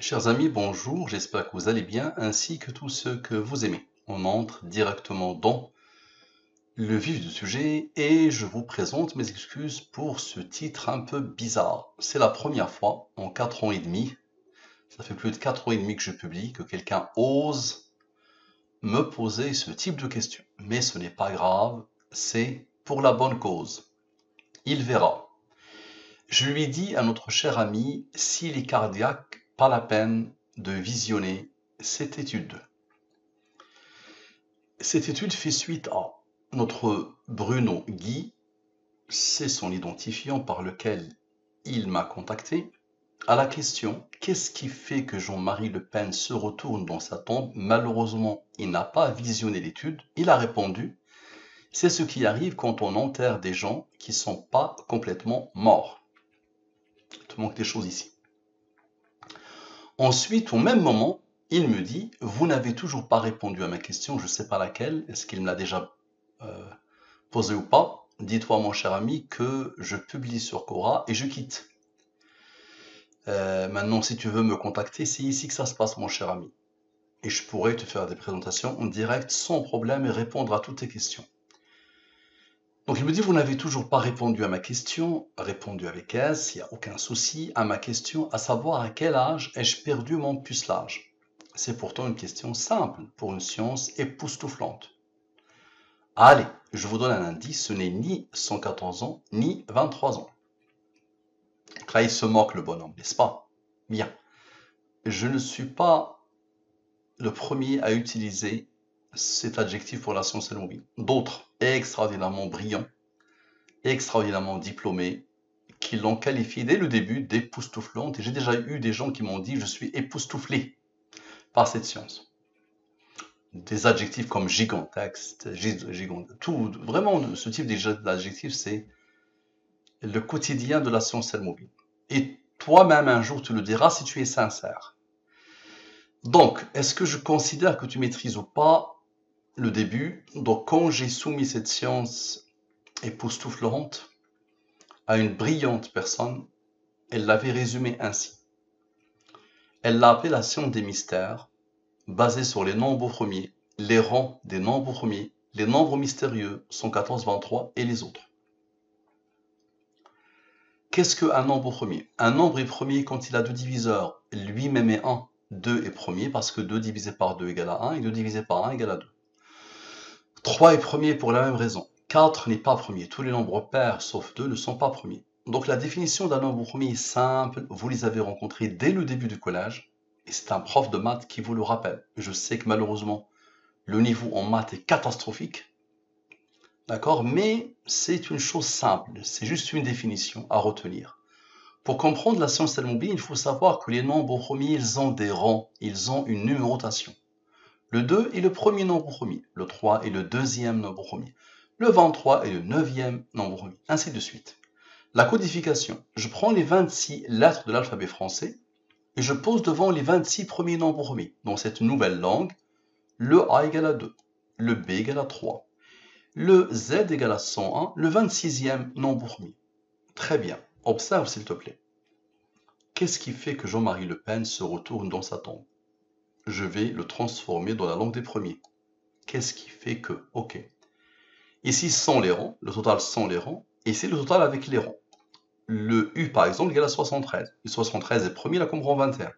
Chers amis, bonjour, j'espère que vous allez bien, ainsi que tous ceux que vous aimez. On entre directement dans le vif du sujet et je vous présente mes excuses pour ce titre un peu bizarre. C'est la première fois en 4 ans et demi, ça fait plus de 4 ans et demi que je publie, que quelqu'un ose me poser ce type de questions. Mais ce n'est pas grave, c'est pour la bonne cause. Il verra. Je lui dis à notre cher ami, s'il est cardiaque, pas la peine de visionner cette étude. Cette étude fait suite à notre Bruno Guy, c'est son identifiant par lequel il m'a contacté, à la question « Qu'est-ce qui fait que Jean-Marie Le Pen se retourne dans sa tombe ?» Malheureusement, il n'a pas visionné l'étude. Il a répondu « C'est ce qui arrive quand on enterre des gens qui ne sont pas complètement morts. » Il te manque des choses ici. Ensuite, au même moment, il me dit « Vous n'avez toujours pas répondu à ma question, je ne sais pas laquelle, est-ce qu'il me l'a déjà posée ou pas? Dis-toi, mon cher ami, que je publie sur Quora et je quitte. Maintenant, si tu veux me contacter, c'est ici que ça se passe, mon cher ami. Et je pourrais te faire des présentations en direct sans problème et répondre à toutes tes questions. » Donc il me dit, vous n'avez toujours pas répondu à ma question, répondu avec S, il n'y a aucun souci, à ma question, à savoir à quel âge ai-je perdu mon pucelage? C'est pourtant une question simple pour une science époustouflante. Allez, je vous donne un indice, ce n'est ni 114 ans, ni 23 ans. Donc là, il se moque le bonhomme, n'est-ce pas? Bien. Je ne suis pas le premier à utiliser cet adjectif pour la science automobile. D'autres, extraordinairement brillants, extraordinairement diplômés, qui l'ont qualifié dès le début d'époustouflante. Et j'ai déjà eu des gens qui m'ont dit « je suis époustouflé par cette science ». Des adjectifs comme gigantesque, tout, vraiment, ce type d'adjectif, c'est le quotidien de la science automobile. Et toi-même, un jour, tu le diras si tu es sincère. Donc, est-ce que je considère que tu maîtrises ou pas le début? Donc, quand j'ai soumis cette science époustouflante à une brillante personne, elle l'avait résumée ainsi. Elle l'a appelée la science des mystères, basée sur les nombres premiers, les rangs des nombres premiers, les nombres mystérieux, 114, 23 et les autres. Qu'est-ce qu'un nombre premier? Un nombre est premier quand il a deux diviseurs, lui-même est 1. 2 est premier parce que 2 divisé par 2 égale à 1 et 2 divisé par 1 égale à 2. 3 est premier pour la même raison. 4 n'est pas premier. Tous les nombres pairs sauf 2 ne sont pas premiers. Donc la définition d'un nombre premier est simple. Vous les avez rencontrés dès le début du collège. Et c'est un prof de maths qui vous le rappelle. Je sais que malheureusement, le niveau en maths est catastrophique. D'accord? Mais c'est une chose simple. C'est juste une définition à retenir. Pour comprendre la science automobile, il faut savoir que les nombres premiers, ils ont des rangs. Ils ont une numérotation. Le 2 est le premier nombre premier, le 3 est le deuxième nombre premier, le 23 est le neuvième nombre premier, ainsi de suite. La codification, je prends les 26 lettres de l'alphabet français et je pose devant les 26 premiers nombres premiers. Dans cette nouvelle langue, le A égale à 2, le B égale à 3, le Z égale à 101, le 26e nombre premier. Très bien, observe s'il te plaît. Qu'est-ce qui fait que Jean-Marie Le Pen se retourne dans sa tombe? Je vais le transformer dans la langue des premiers. Qu'est-ce qui fait que? Ok. Ici, sans les rangs, le total sans les rangs. Ici, le total avec les rangs. Le U, par exemple, égale à 73. Le 73 est premier, il a comme rang 21.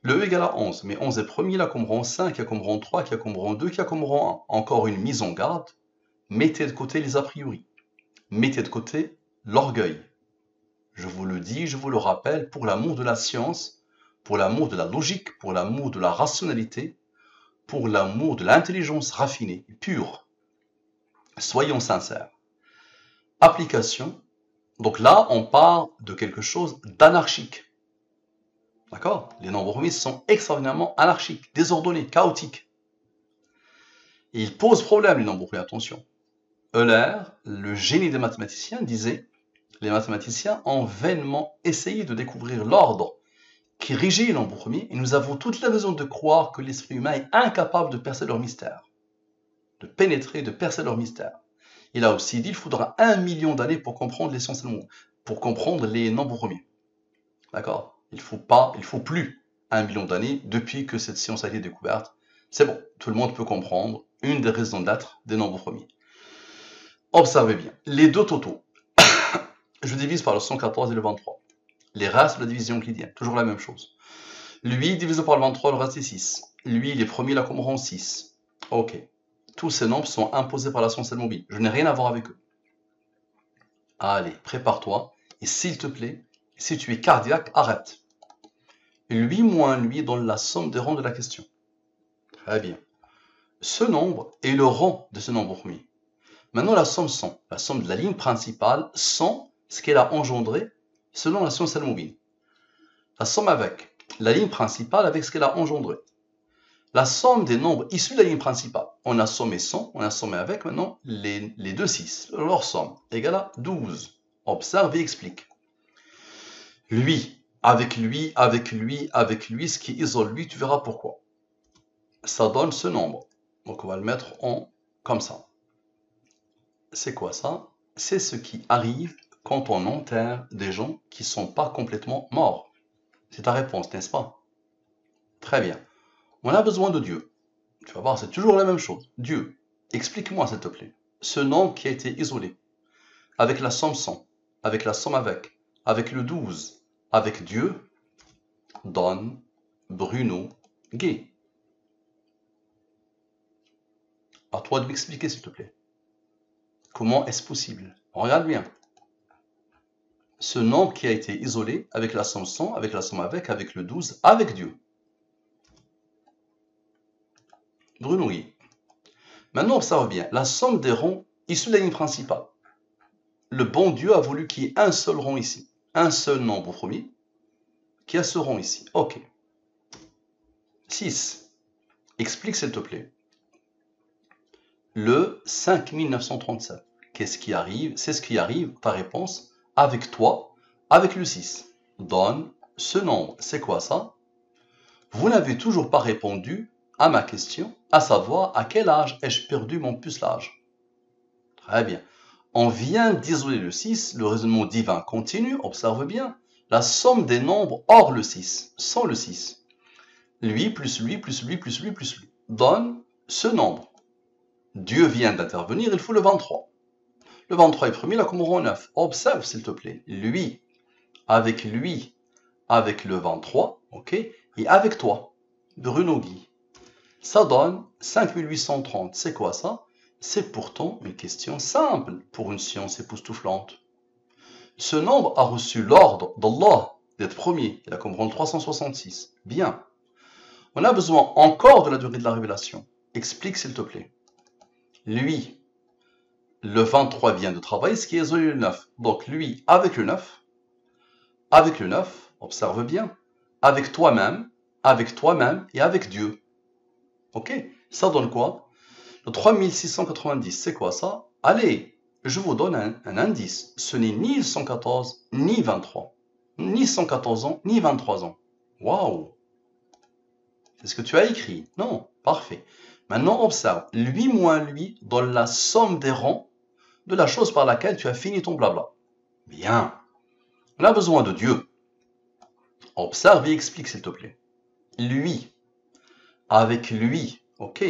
Le E égale à 11, mais 11 est premier, il a comme rang 5, il a comme rang 3, il a comme rang 2, il a comme rang 1. Encore une mise en garde. Mettez de côté les a priori. Mettez de côté l'orgueil. Je vous le dis, je vous le rappelle, pour l'amour de la science, pour l'amour de la logique, pour l'amour de la rationalité, pour l'amour de l'intelligence raffinée, pure. Soyons sincères. Application. Donc là, on parle de quelque chose d'anarchique. D'accord? Les nombres premiers sont extraordinairement anarchiques, désordonnés, chaotiques. Et ils posent problème, les nombres premiers, attention. Euler, le génie des mathématiciens, disait « Les mathématiciens ont vainement essayé de découvrir l'ordre qui régit les nombres premiers, et nous avons toutes les raisons de croire que l'esprit humain est incapable de percer leur mystère, de pénétrer, de percer leur mystère. » Il a aussi dit qu'il faudra 1 million d'années pour comprendre l'essence du monde, pour comprendre les nombres premiers. D'accord? Il faut plus 1 million d'années depuis que cette science a été découverte. C'est bon, tout le monde peut comprendre une des raisons d'être des nombres premiers. Observez bien, les deux totaux, je divise par le 114 et le 23. Les restes de la division euclidienne, toujours la même chose. Lui divisé par le 23, le reste est 6. Lui, il est premier, là, comme rang 6. Ok. Tous ces nombres sont imposés par la science mobile. Je n'ai rien à voir avec eux. Allez, prépare-toi. Et s'il te plaît, si tu es cardiaque, arrête. Lui moins lui donne la somme des rangs de la question. Très bien. Ce nombre est le rang de ce nombre premier. Maintenant, la somme 100, la somme de la ligne principale, 100, ce qu'elle a engendré selon la science mobile. La somme avec la ligne principale avec ce qu'elle a engendré. La somme des nombres issus de la ligne principale. On a sommé 100, on a sommé avec maintenant les deux 6. Leur somme égale à 12. Observe et explique. Lui, avec lui, avec lui, avec lui, ce qui isole lui, tu verras pourquoi. Ça donne ce nombre. Donc on va le mettre en comme ça. C'est quoi ça? C'est ce qui arrive quand on enterre des gens qui ne sont pas complètement morts. C'est ta réponse, n'est-ce pas? Très bien. On a besoin de Dieu. Tu vas voir, c'est toujours la même chose. Dieu, explique-moi s'il te plaît. Ce nombre qui a été isolé, avec la somme 100, avec la somme avec le 12, avec Dieu, donne Bruno Guy. À toi de m'expliquer s'il te plaît. Comment est-ce possible? Regarde bien. Ce nombre qui a été isolé avec la somme 100, avec la somme avec le 12, avec Dieu. Bruno Guy. Maintenant, observe bien. La somme des rangs issus de la ligne principale. Le bon Dieu a voulu qu'il y ait un seul rang ici. Un seul nombre premier qui a ce rang ici. Ok. 6. Explique s'il te plaît. Le 5937. Qu'est-ce qui arrive? C'est ce qui arrive, ta réponse, avec toi, avec le 6. Donne ce nombre. C'est quoi ça? Vous n'avez toujours pas répondu à ma question, à savoir à quel âge ai-je perdu mon pucelage? Très bien. On vient d'isoler le 6, le raisonnement divin continue, observe bien. La somme des nombres hors le 6, sans le 6. Lui plus lui plus lui plus lui plus lui donne ce nombre. Dieu vient d'intervenir, il faut le 23. Le 23 est premier, là comme rang 9. Observe s'il te plaît. Lui, avec le 23, ok, et avec toi, Bruno Guy. Ça donne 5830. C'est quoi ça? C'est pourtant une question simple pour une science époustouflante. Ce nombre a reçu l'ordre d'Allah d'être premier. Il a comme rang 366. Bien. On a besoin encore de la durée de la révélation. Explique s'il te plaît. Lui, le 23 vient de travailler, ce qui est le 9. Donc lui, avec le 9, observe bien, avec toi-même et avec Dieu. Ok? Ça donne quoi? Le 3690, c'est quoi ça? Allez, je vous donne un indice. Ce n'est ni 114, ni 23. Ni 114 ans, ni 23 ans. Waouh! C'est ce que tu as écrit? Non, parfait. Maintenant, observe. Lui moins lui donne la somme des rangs de la chose par laquelle tu as fini ton blabla. Bien. On a besoin de Dieu. Observe et explique, s'il te plaît. Lui, avec lui, ok?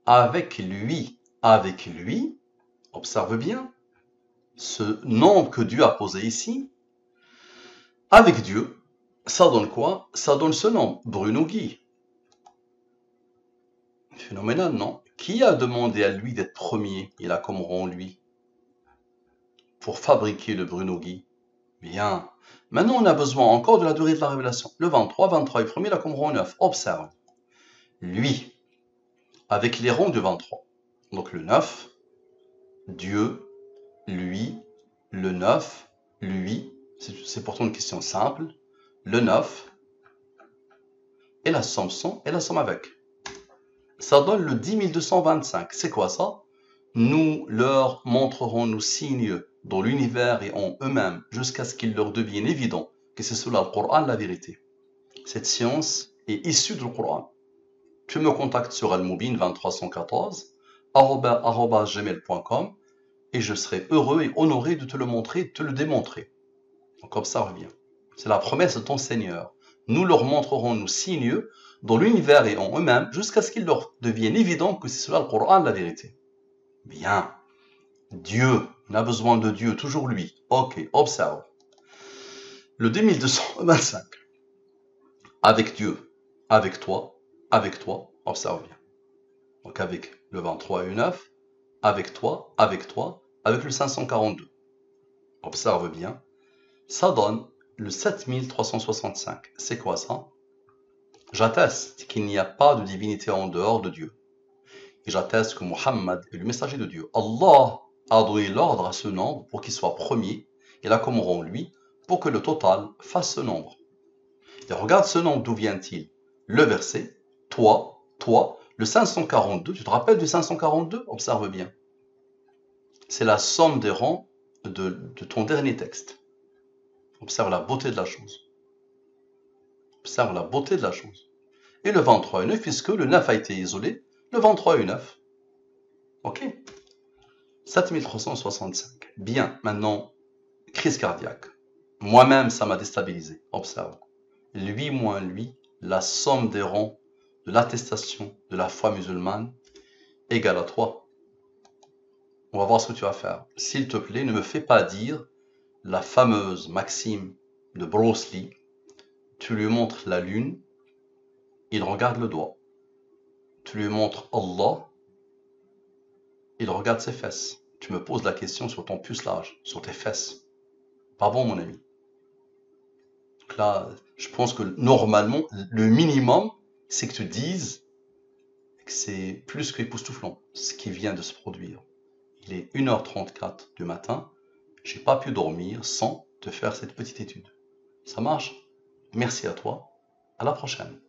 Avec lui, observe bien. Ce nombre que Dieu a posé ici, avec Dieu, ça donne quoi? Ça donne ce nombre, Bruno Guy. Phénoménal, non? Qui a demandé à lui d'être premier? Il a comme rang lui pour fabriquer le Bruno Guy. Bien. Maintenant, on a besoin encore de la durée de la révélation. Le 23 est premier, il a comme rang 9. Observe. Lui, avec les rangs de 23. Donc le 9, Dieu, lui, le 9, lui. C'est pourtant une question simple. Le 9 et la somme 100 et la somme avec. Ça donne le 10 225. C'est quoi ça? Nous leur montrerons nos signes dans l'univers et en eux-mêmes jusqu'à ce qu'il leur devienne évident que c'est cela le Coran la vérité. Cette science est issue du Coran. Tu me contactes sur Al-Moubin 2314 @gmail.com et je serai heureux et honoré de te le montrer, de te le démontrer. Donc comme ça revient. C'est la promesse de ton Seigneur. Nous leur montrerons nos signes dans l'univers et en eux-mêmes jusqu'à ce qu'il leur devienne évident que c'est cela le Coran, la vérité. Bien. Dieu, on a besoin de Dieu, toujours lui. Ok, observe. Le 2225. Avec Dieu, avec toi, observe bien. Donc avec le 23 et le 9, avec toi, avec le 542. Observe bien. Ça donne le 7365. C'est quoi ça? J'atteste qu'il n'y a pas de divinité en dehors de Dieu. Et j'atteste que Muhammad est le messager de Dieu. Allah a donné l'ordre à ce nombre pour qu'il soit premier. Il a comme rang lui pour que le total fasse ce nombre. Et regarde ce nombre, d'où vient-il? Le verset, toi, le 542. Tu te rappelles du 542? Observe bien. C'est la somme des rangs de ton dernier texte. Observe la beauté de la chose. Observe la beauté de la chose. Et le 23 et 9, puisque le 9 a été isolé, le 23 et 9. Ok? 7365. Bien, maintenant, crise cardiaque. Moi-même, ça m'a déstabilisé. Observe. Lui moins lui, la somme des rangs de l'attestation de la foi musulmane égale à 3. On va voir ce que tu vas faire. S'il te plaît, ne me fais pas dire la fameuse maxime de Bruce Lee. Tu lui montres la lune, il regarde le doigt. Tu lui montres Allah, il regarde ses fesses. Tu me poses la question sur ton pucelage, sur tes fesses. Pas bon, mon ami. Donc là, je pense que normalement, le minimum, c'est que tu dises que c'est plus qu'époustouflant, ce qui vient de se produire. Il est 1h34 du matin, j'ai pas pu dormir sans te faire cette petite étude. Ça marche? Merci à toi, à la prochaine.